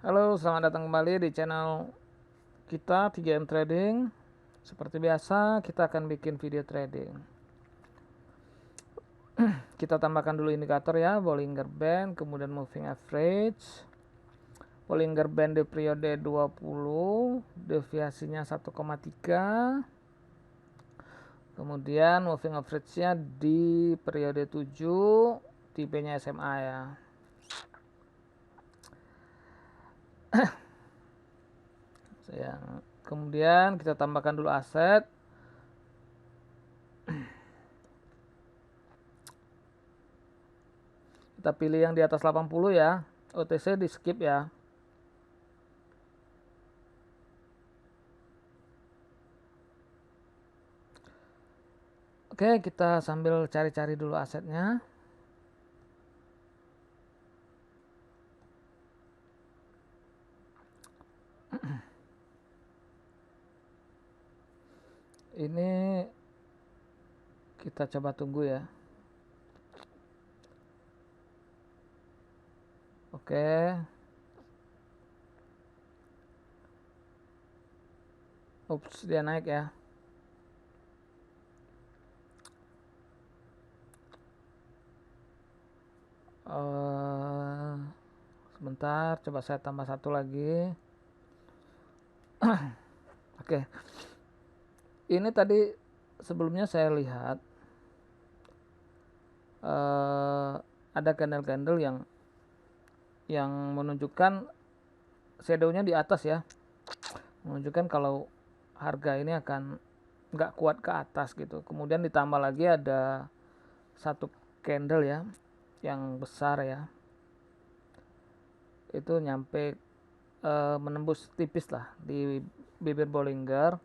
Halo, selamat datang kembali di channel kita 3M Trading. Seperti biasa, kita akan bikin video trading. Kita tambahkan dulu indikator ya, Bollinger Band, kemudian Moving Average. Bollinger Band di periode 20, deviasinya 1,3. Kemudian Moving Average-nya di periode 7, tipenya SMA ya. Kemudian kita tambahkan dulu aset. Kita pilih yang di atas 80 ya. OTC di skip ya. Oke, kita sambil cari-cari dulu asetnya. Ini kita coba tunggu ya. Oke. Ups, dia naik ya. Sebentar, coba saya tambah satu lagi. Oke. Ini tadi sebelumnya saya lihat ada candle-candle yang menunjukkan shadownya di atas ya, menunjukkan kalau harga ini akan nggak kuat ke atas gitu. Kemudian ditambah lagi ada satu candle ya yang besar ya, itu nyampe menembus tipis lah di bibir Bollinger.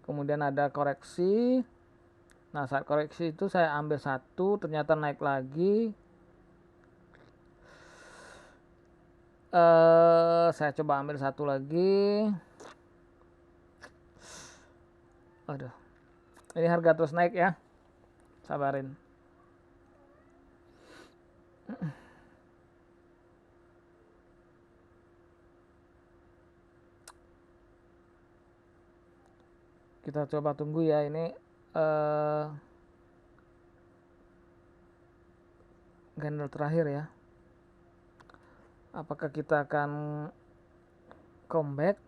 Kemudian ada koreksi. Nah, saat koreksi itu saya ambil satu, ternyata naik lagi. Saya coba ambil satu lagi. Aduh, ini harga terus naik ya, sabarin. Kita coba tunggu ya, ini candle terakhir ya. Apakah kita akan comeback?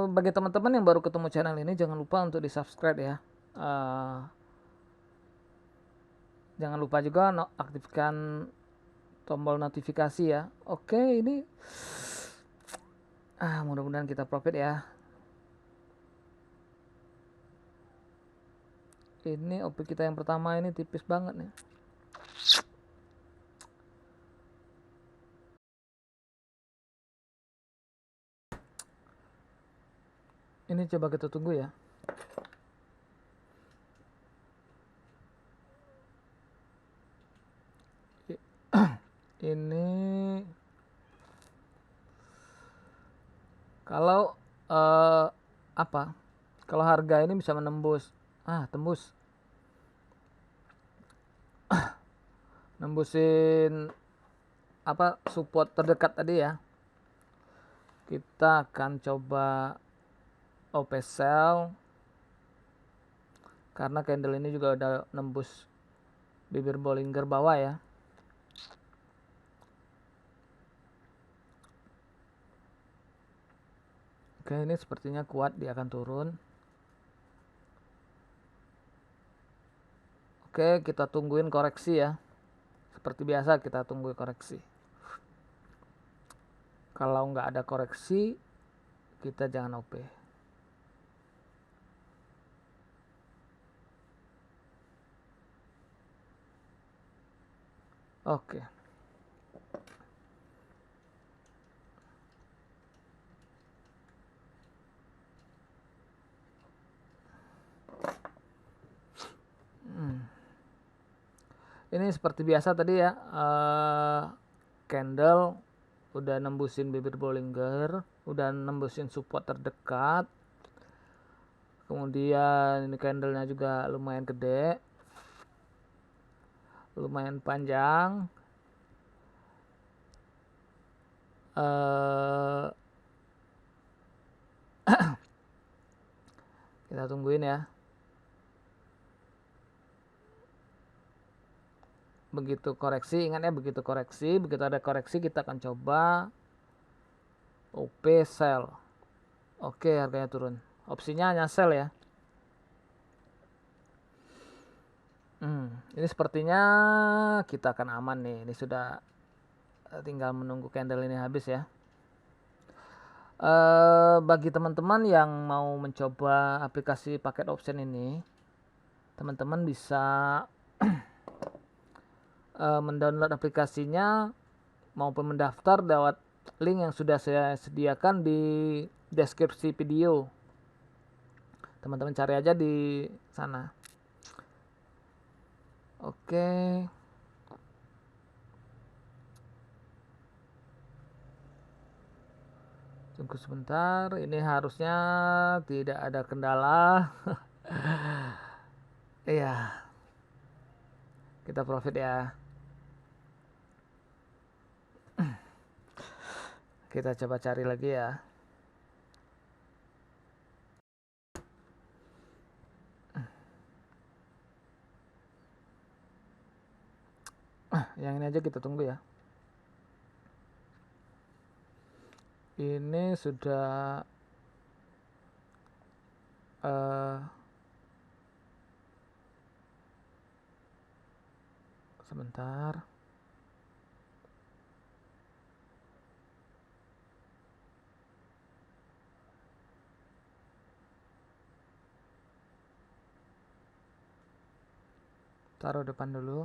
Bagi teman-teman yang baru ketemu channel ini, jangan lupa untuk di subscribe ya. Jangan lupa juga aktifkan tombol notifikasi ya. Oke, ini mudah-mudahan kita profit ya. Ini OP kita yang pertama ini tipis banget nih. Ini coba kita tunggu ya. Ini kalau kalau harga ini bisa menembus tembus nembusin support terdekat tadi ya, kita akan coba OP sell karena candle ini juga udah nembus bibir Bollinger bawah ya. Oke, ini sepertinya kuat, dia akan turun. Oke, kita tungguin koreksi ya. Seperti biasa kita tunggu koreksi. Kalau nggak ada koreksi, kita jangan OP. Oke. Ini seperti biasa tadi ya, candle udah nembusin bibir Bollinger, udah nembusin support terdekat. Kemudian ini candlenya juga lumayan gede, lumayan panjang. Kita tungguin ya. Begitu koreksi, ingat ya, begitu ada koreksi kita akan coba OP sell. Oke, harganya turun. Opsinya hanya sell ya. Ini sepertinya kita akan aman nih. Ini sudah tinggal menunggu candle ini habis ya. Bagi teman-teman yang mau mencoba aplikasi paket option ini, teman-teman bisa mendownload aplikasinya maupun mendaftar lewat link yang sudah saya sediakan di deskripsi video. Teman-teman cari aja di sana. Oke. Tunggu sebentar, ini harusnya tidak ada kendala. Iya. Kita profit ya. Kita coba cari lagi ya. Yang ini aja kita tunggu ya. Ini sudah sebentar. Taruh depan dulu.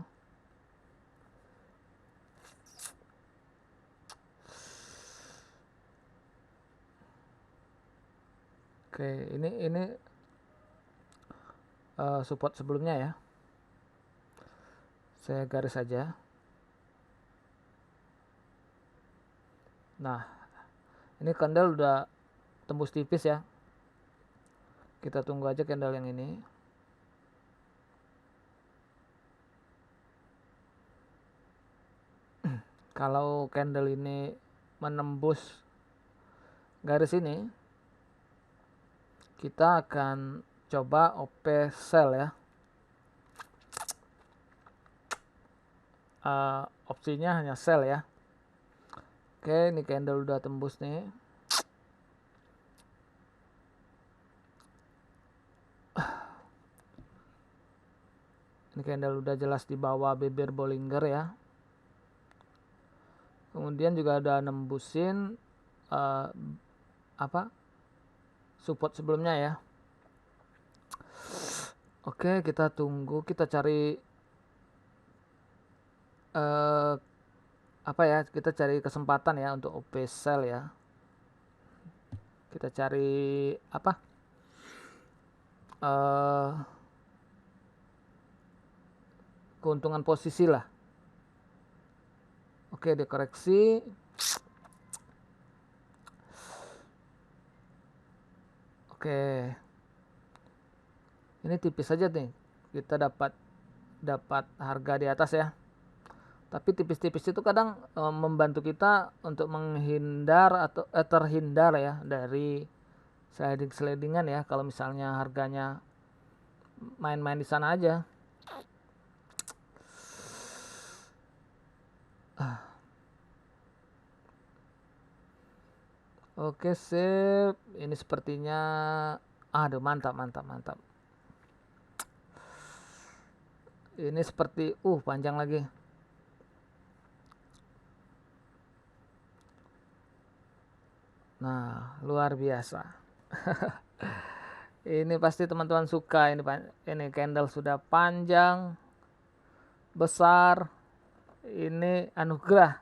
Oke, ini support sebelumnya ya. Saya garis saja. Nah, ini candle udah tembus tipis ya. Kita tunggu aja candle yang ini. Kalau candle ini menembus garis ini, kita akan coba OP sell ya. Opsinya hanya sell ya. Oke, ini candle udah tembus nih. Ini candle udah jelas di bawah bibir Bollinger ya. Kemudian juga ada nembusin support sebelumnya ya. Oke, kita tunggu, kita cari kita cari kesempatan ya untuk OP sell ya. Kita cari keuntungan posisi lah. Oke, dikoreksi. Oke. Ini tipis saja nih. Kita dapat harga di atas ya. Tapi tipis-tipis itu kadang membantu kita untuk menghindar atau terhindar ya dari sliding-slidingan ya, kalau misalnya harganya main-main di sana aja. Oke, sip. Ini sepertinya aduh, mantap. Ini seperti panjang lagi. Nah, luar biasa. Ini pasti teman-teman suka. Ini candle sudah panjang, besar. Ini anugerah.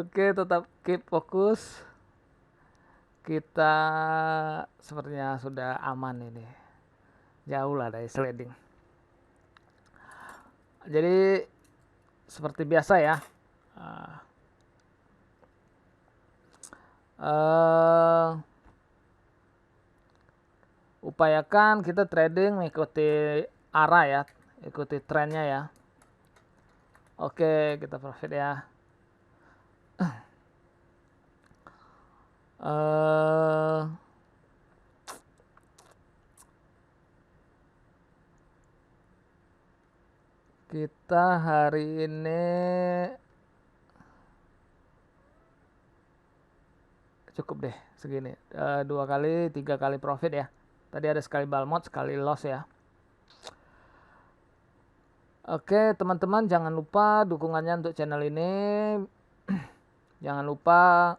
Oke, tetap keep fokus. Kita sepertinya sudah aman ini. jauh lah dari sliding. Jadi seperti biasa ya, upayakan kita trading mengikuti arah ya, ikuti trennya ya. Oke, kita profit ya. Kita hari ini cukup deh segini, 2 kali 3 kali profit ya. Tadi ada sekali bull mode, sekali loss ya. Oke teman-teman, jangan lupa dukungannya untuk channel ini. Jangan lupa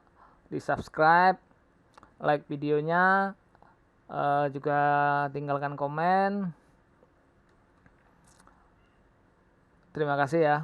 di subscribe, like videonya, juga tinggalkan komen. Terima kasih ya.